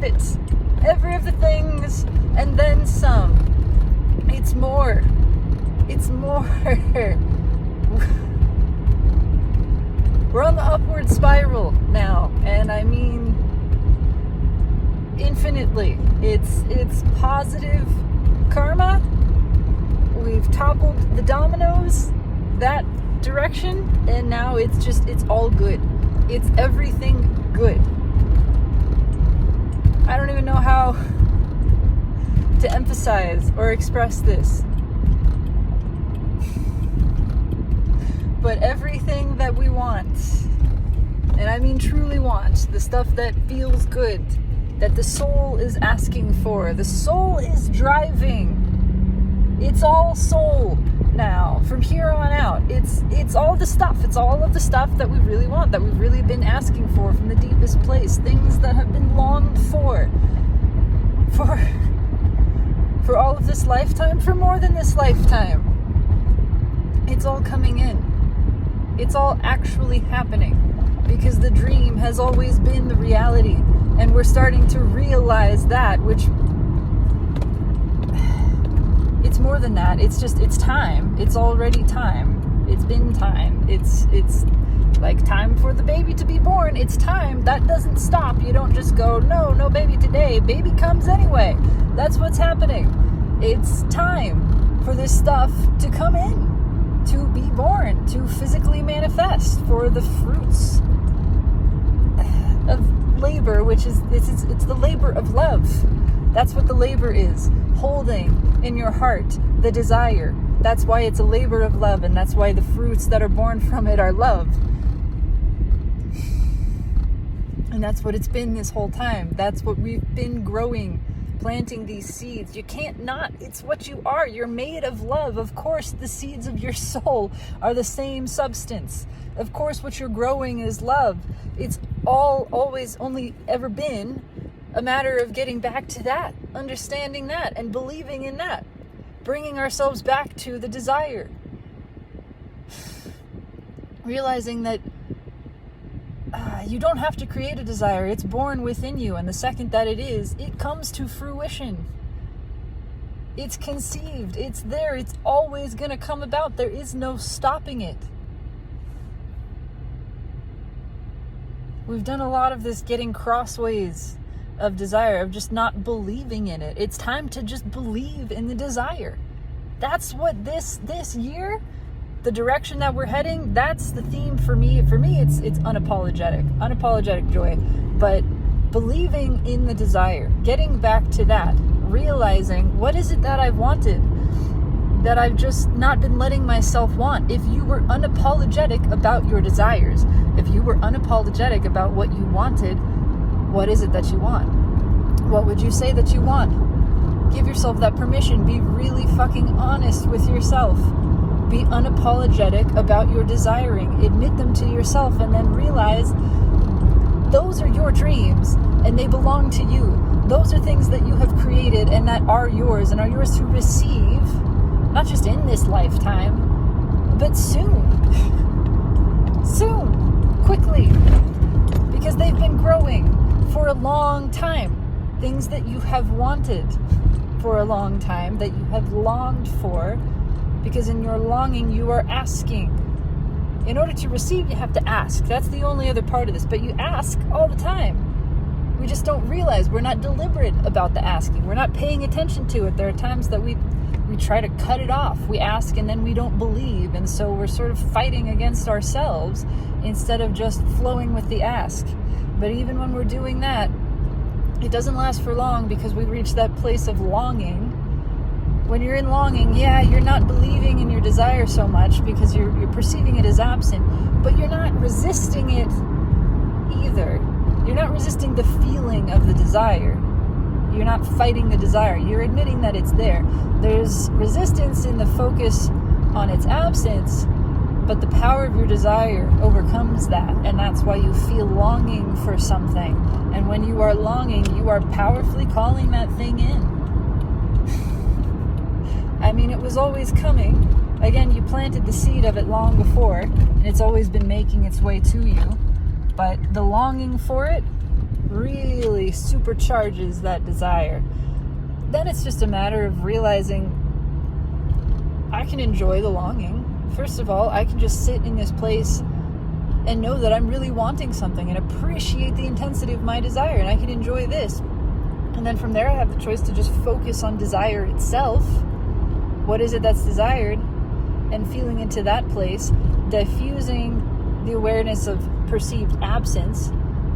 bit. Every of the things, and then some. It's more. It's more. We're on the upward spiral now, and I mean infinitely. It's positive karma. We've toppled the dominoes that direction, and now it's all good. It's everything good. I don't even know how to emphasize or express this. But everything that we want, and I mean truly want, the stuff that feels good, that the soul is asking for, the soul is driving. It's all soul now. From here on out, it's all the stuff. It's all of the stuff that we really want, that we've really been asking for from the deepest place. Things that have been longed for all of this lifetime, for more than this lifetime. It's all coming in. It's all actually happening, because the dream has always been the reality, and we're starting to realize that, which it's more than that. It's time. It's already time. It's been time. It's like time for the baby to be born. It's time. That doesn't stop. You don't just go, no baby today. Baby comes anyway. That's what's happening. It's time for this stuff to come in, to be born, to physically manifest, for the fruits of labor, which is it's the labor of love. That's what the labor is. Holding in your heart the desire. That's why it's a labor of love, and that's why the fruits that are born from it are love. And that's what it's been this whole time. That's what we've been growing, planting these seeds. You can't not. It's what you are. You're made of love. Of course, the seeds of your soul are the same substance. Of course, what you're growing is love. It's always only ever been a matter of getting back to that, understanding that, and believing in that, bringing ourselves back to the desire, realizing that you don't have to create a desire. It's born within you, and the second that it comes to fruition. It's conceived. It's there. It's always going to come about. There is no stopping it. We've done a lot of this getting crossways of desire, of just not believing in it. It's time to just believe in the desire. That's what this year, the direction that we're heading, that's the theme for me. For me, it's unapologetic joy, but believing in the desire, getting back to that, realizing what is it that I've wanted, that I've just not been letting myself want. If you were unapologetic about your desires, if you were unapologetic about what you wanted, what is it that you want? What would you say that you want? Give yourself that permission. Be really fucking honest with yourself. Be unapologetic about your desiring. Admit them to yourself, and then realize those are your dreams and they belong to you. Those are things that you have created and that are yours, and are yours to receive, not just in this lifetime, but soon. Soon. Quickly. Because they've been growing for a long time. Things that you have wanted for a long time, that you have longed for, because in your longing you are asking. In order to receive, you have to ask. That's the only other part of this, but you ask all the time. We just don't realize. We're not deliberate about the asking. We're not paying attention to it. There are times that we try to cut it off. We ask and then we don't believe, and so we're sort of fighting against ourselves instead of just flowing with the ask. But even when we're doing that, it doesn't last for long, because we reach that place of longing. When you're in longing, you're not believing in your desire so much because you're perceiving it as absent, but you're not resisting it either. You're not resisting the feeling of the desire. You're not fighting the desire. You're admitting that it's there. There's resistance in the focus on its absence, but the power of your desire overcomes that, and that's why you feel longing for something. And when you are longing, you are powerfully calling that thing in. I mean, it was always coming. Again, you planted the seed of it long before, and it's always been making its way to you. But the longing for it really supercharges that desire, then it's just a matter of realizing I can enjoy the longing. First of all, I can just sit in this place and know that I'm really wanting something and appreciate the intensity of my desire, and I can enjoy this. And then from there, I have the choice to just focus on desire itself. What is it that's desired? And feeling into that place, diffusing the awareness of perceived absence,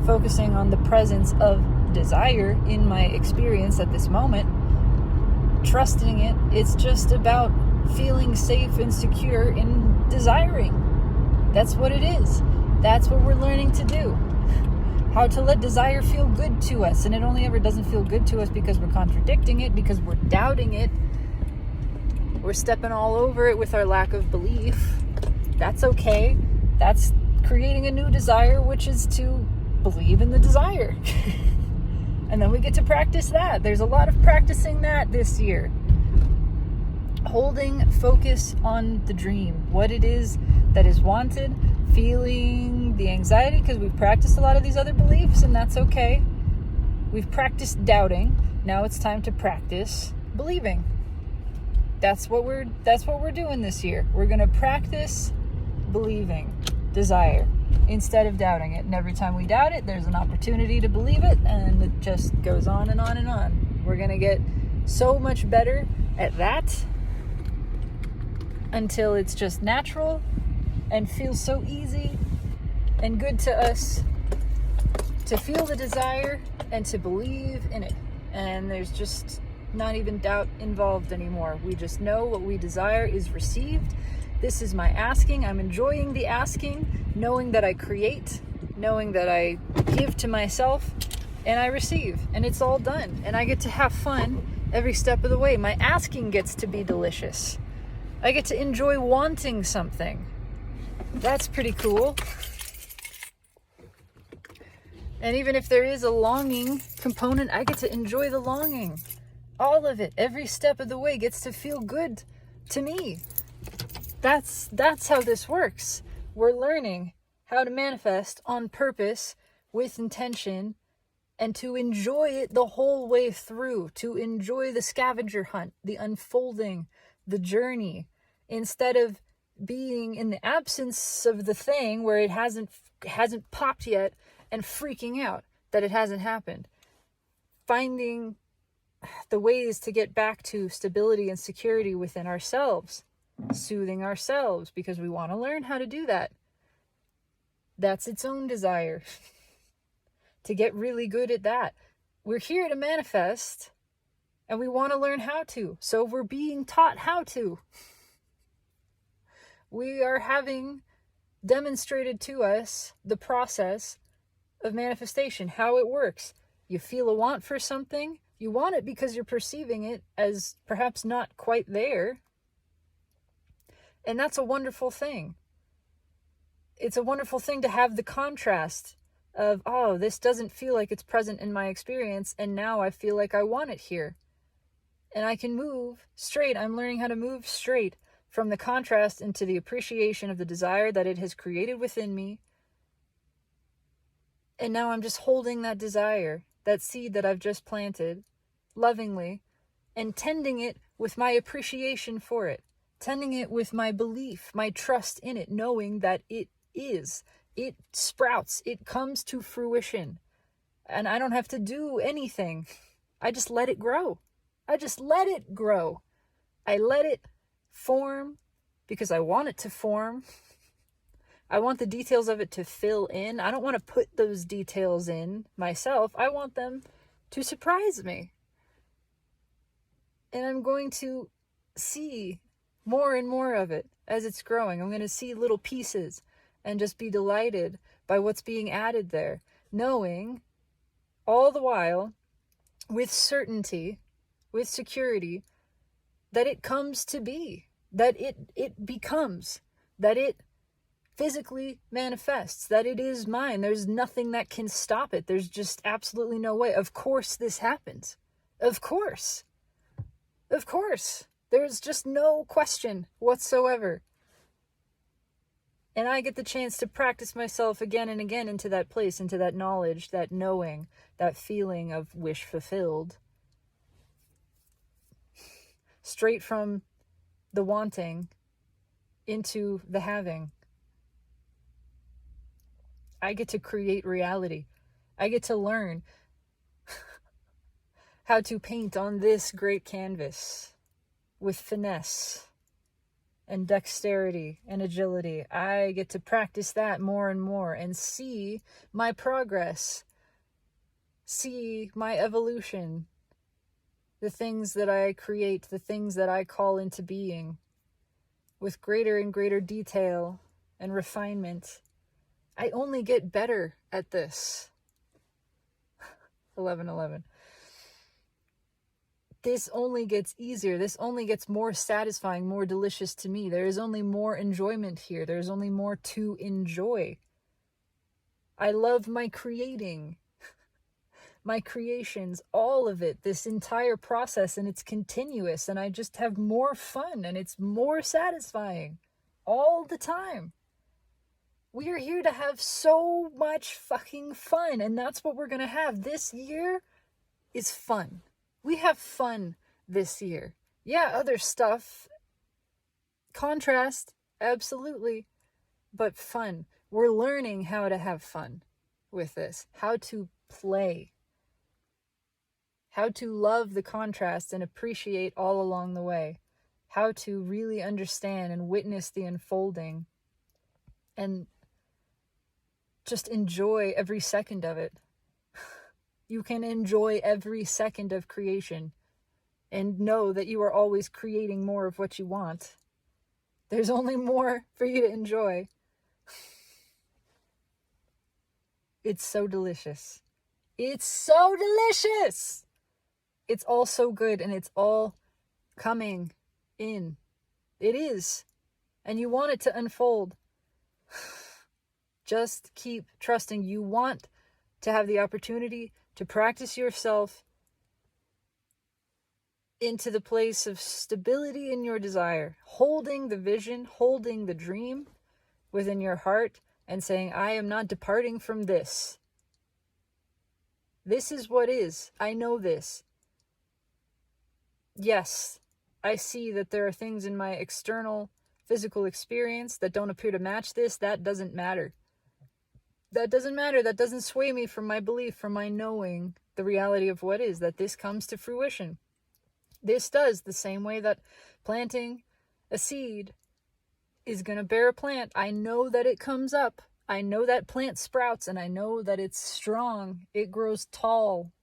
focusing on the presence of desire in my experience at this moment, trusting it. It's just about feeling safe and secure in desiring. That's what it is. That's what we're learning to do. How to let desire feel good to us. And it only ever doesn't feel good to us because we're contradicting it, because we're doubting it. We're stepping all over it with our lack of belief. That's okay. That's creating a new desire, which is to believe in the desire. And then we get to practice that. There's a lot of practicing that this year. Holding focus on the dream, what it is that is wanted, feeling the anxiety, because we've practiced a lot of these other beliefs, and that's okay. We've practiced doubting. Now it's time to practice believing. That's what we're doing this year. We're going to practice believing desire instead of doubting it. And every time we doubt it, there's an opportunity to believe it, and it just goes on and on and on. We're going to get so much better at that until it's just natural and feels so easy and good to us to feel the desire and to believe in it. And there's just not even doubt involved anymore. We just know what we desire is received. This is my asking. I'm enjoying the asking, knowing that I create, knowing that I give to myself, and I receive. And it's all done. And I get to have fun every step of the way. My asking gets to be delicious. I get to enjoy wanting something. That's pretty cool. And even if there is a longing component, I get to enjoy the longing. All of it, every step of the way gets to feel good to me. That's how this works. We're learning how to manifest on purpose, with intention, and to enjoy it the whole way through, to enjoy the scavenger hunt, the unfolding, the journey, instead of being in the absence of the thing where it hasn't popped yet and freaking out that it hasn't happened. Finding the ways to get back to stability and security within ourselves, soothing ourselves, because we want to learn how to do that. That's its own desire. To get really good at that. We're here to manifest, and we want to learn how to. So we're being taught how to. We are having demonstrated to us the process of manifestation, how it works. You feel a want for something. You want it because you're perceiving it as perhaps not quite there. And that's a wonderful thing. It's a wonderful thing to have the contrast of, oh, this doesn't feel like it's present in my experience, and now I feel like I want it here. And I can move straight. I'm learning how to move straight from the contrast into the appreciation of the desire that it has created within me. And now I'm just holding that desire, that seed that I've just planted, lovingly, and tending it with my appreciation for it, tending it with my belief, my trust in it, knowing that it sprouts, it comes to fruition, and I don't have to do anything. I just let it grow. I let it form because I want it to form. I want the details of it to fill in. I don't want to put those details in myself. I want them to surprise me. And I'm going to see more and more of it as it's growing. I'm going to see little pieces and just be delighted by what's being added there, knowing all the while with certainty, with security, that it comes to be, that it becomes, that it physically manifests, that it is mine. There's nothing that can stop it. There's just absolutely no way. Of course this happens. Of course. There's just no question whatsoever. And I get the chance to practice myself again and again into that place, into that knowledge, that knowing, that feeling of wish fulfilled. Straight from the wanting into the having. I get to create reality. I get to learn how to paint on this great canvas with finesse and dexterity and agility. I get to practice that more and more and see my progress, see my evolution, the things that I create, the things that I call into being with greater and greater detail and refinement. I only get better at this. 11:11. This only gets easier. This only gets more satisfying, more delicious to me. There is only more enjoyment here. There's only more to enjoy. I love my creating, my creations, all of it, this entire process, and it's continuous, and I just have more fun, and it's more satisfying all the time. We are here to have so much fucking fun, and that's what we're going to have. This year is fun. We have fun this year. Yeah, other stuff. Contrast, absolutely. But fun. We're learning how to have fun with this. How to play. How to love the contrast and appreciate all along the way. How to really understand and witness the unfolding. And just enjoy every second of it. You can enjoy every second of creation and know that you are always creating more of what you want. There's only more for you to enjoy. It's so delicious. It's so delicious. It's all so good, and it's all coming in. It is. And you want it to unfold. Just keep trusting. You want to have the opportunity to practice yourself into the place of stability in your desire, holding the vision, holding the dream within your heart, and saying, I am not departing from this. This is what is. I know this. Yes, I see that there are things in my external physical experience that don't appear to match this. That doesn't matter. That doesn't matter. That doesn't sway me from my belief, from my knowing the reality of what is, that this comes to fruition. This does, the same way that planting a seed is going to bear a plant. I know that it comes up. I know that plant sprouts, and I know that it's strong. It grows tall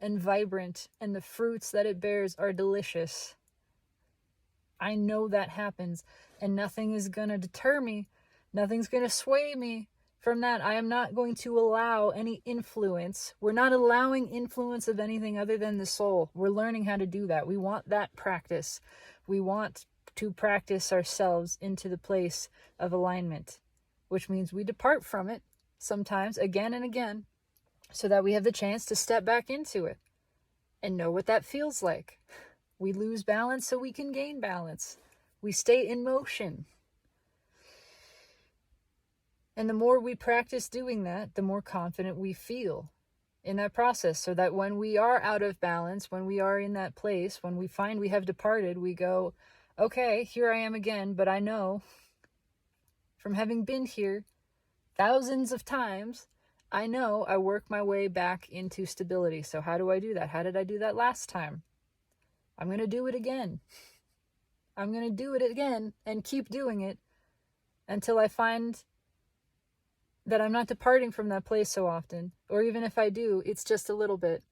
and vibrant, and the fruits that it bears are delicious. I know that happens, and nothing is going to deter me. Nothing's going to sway me from that. I am not going to allow any influence. We're not allowing influence of anything other than the soul. We're learning how to do that. We want that practice. We want to practice ourselves into the place of alignment, which means we depart from it sometimes again and again so that we have the chance to step back into it and know what that feels like. We lose balance so we can gain balance. We stay in motion. And the more we practice doing that, the more confident we feel in that process, so that when we are out of balance, when we are in that place, when we find we have departed, we go, okay, here I am again, but I know from having been here thousands of times, I know I work my way back into stability. So how do I do that? How did I do that last time? I'm going to do it again. I'm going to do it again and keep doing it until I find that I'm not departing from that place so often. Or even if I do, it's just a little bit.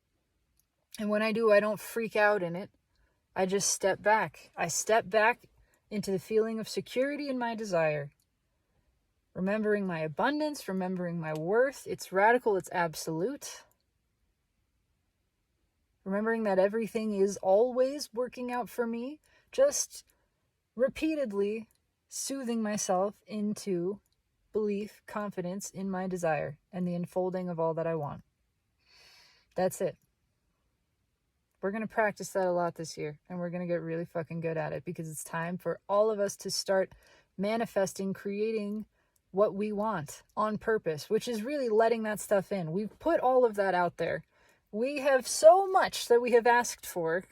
And when I do, I don't freak out in it. I just step back. I step back into the feeling of security in my desire. Remembering my abundance, remembering my worth. It's radical, it's absolute. Remembering that everything is always working out for me. Just repeatedly soothing myself into belief, confidence in my desire and the unfolding of all that I want. That's it. We're going to practice that a lot this year, and we're going to get really fucking good at it, because it's time for all of us to start manifesting, creating what we want on purpose, which is really letting that stuff in. We've put all of that out there. We have so much that we have asked for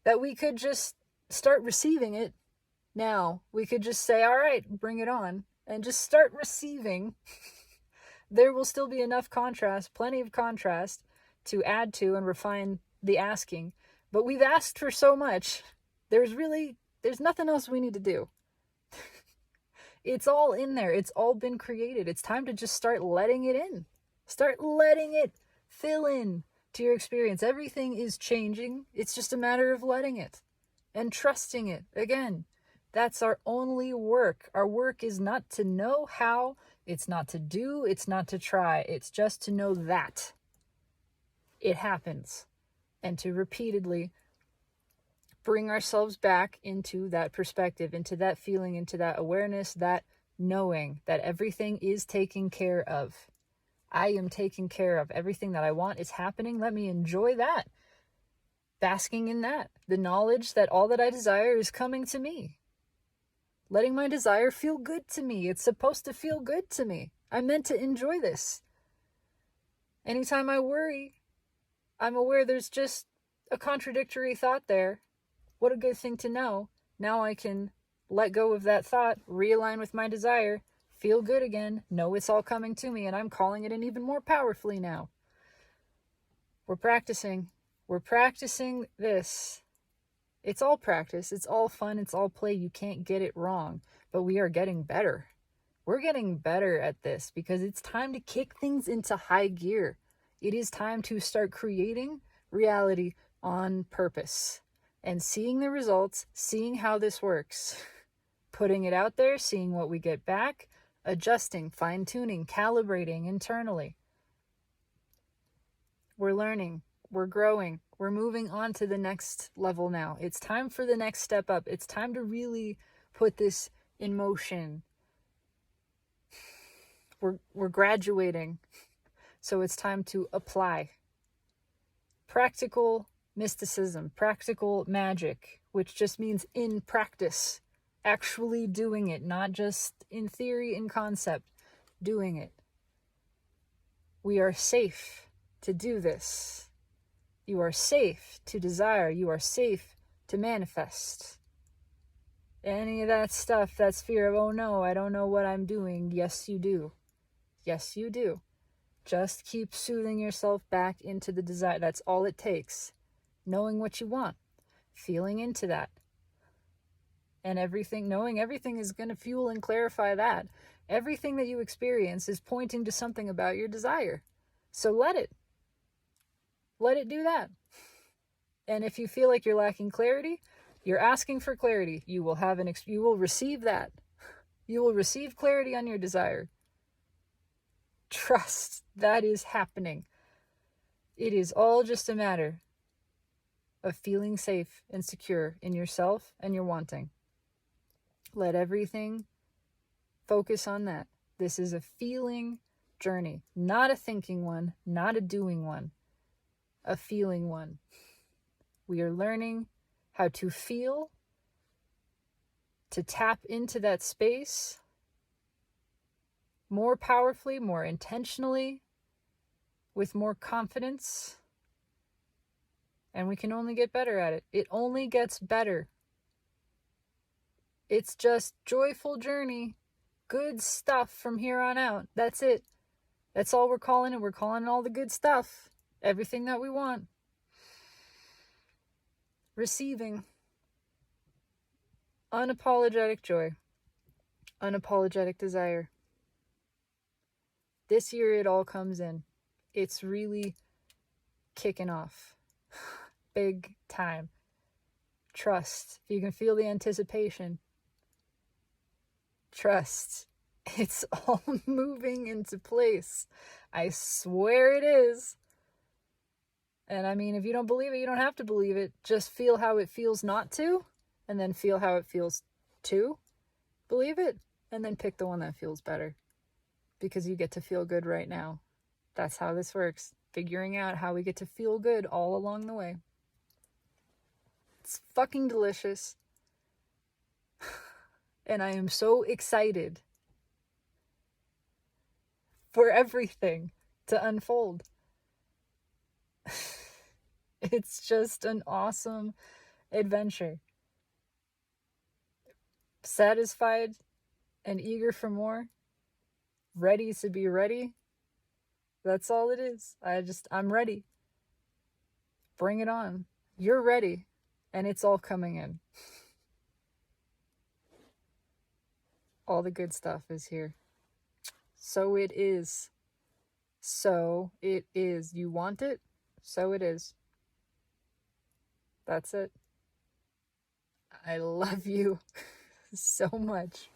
that we could just start receiving it now. We could just say, all right, bring it on, and just start receiving. There will still be enough contrast, plenty of contrast, to add to and refine the asking. But we've asked for so much, there's nothing else we need to do. It's all in there. It's all been created. It's time to just start letting it in. Start letting it fill in to your experience. Everything is changing. It's just a matter of letting it and trusting it. Again, that's our only work. Our work is not to know how, it's not to do, it's not to try. It's just to know that it happens, and to repeatedly bring ourselves back into that perspective, into that feeling, into that awareness, that knowing that everything is taken care of. I am taken care of. Everything that I want is happening. Let me enjoy that. Basking in that. The knowledge that all that I desire is coming to me. Letting my desire feel good to me. It's supposed to feel good to me. I'm meant to enjoy this. Anytime I worry, I'm aware there's just a contradictory thought there. What a good thing to know. Now I can let go of that thought, realign with my desire, feel good again, know it's all coming to me, and I'm calling it in even more powerfully now. We're practicing. We're practicing this. It's all practice. It's all fun. It's all play. You can't get it wrong. But we are getting better. We're getting better at this because it's time to kick things into high gear. It is time to start creating reality on purpose and seeing the results, seeing how this works, putting it out there, seeing what we get back, adjusting, fine-tuning, calibrating internally. We're learning, we're growing, we're moving on to the next level now. It's time for the next step up. It's time to really put this in motion. We're graduating, so it's time to apply. Practical mysticism, practical magic, which just means in practice, actually doing it, not just in theory and concept, doing it. We are safe to do this. You are safe to desire. You are safe to manifest. Any of that stuff, that's fear of, oh no, I don't know what I'm doing. Yes, you do. Yes, you do. Just keep soothing yourself back into the desire. That's all it takes. Knowing what you want, feeling into that. And everything, knowing everything is going to fuel and clarify that. Everything that you experience is pointing to something about your desire. So let it do that. And if you feel like you're lacking clarity, you're asking for clarity. You will you will receive that. You will receive clarity on your desire. Trust that is happening. It is all just a matter of feeling safe and secure in yourself and your wanting. Let everything focus on that. This is a feeling journey, not a thinking one, not a doing one, a feeling one. We are learning how to feel, to tap into that space more powerfully, more intentionally, with more confidence. And we can only get better at it. It only gets better. It's just joyful journey. Good stuff from here on out. That's it. That's all we're calling it. We're calling it all the good stuff. Everything that we want. Receiving. Unapologetic joy. Unapologetic desire. This year it all comes in. It's really kicking off. Big time. Trust. If you can feel the anticipation. Trust. It's all moving into place. I swear it is. And I mean, if you don't believe it, you don't have to believe it. Just feel how it feels not to, and then feel how it feels to believe it, and then pick the one that feels better. Because you get to feel good right now. That's how this works. Figuring out how we get to feel good all along the way. It's fucking delicious. And I am so excited for everything to unfold. It's just an awesome adventure. Satisfied and eager for more, ready to be ready. That's all it is. I'm ready. Bring it on. You're ready, and it's all coming in. All the good stuff is here. So it is. So it is. You want it? So it is. That's it. I love you so much.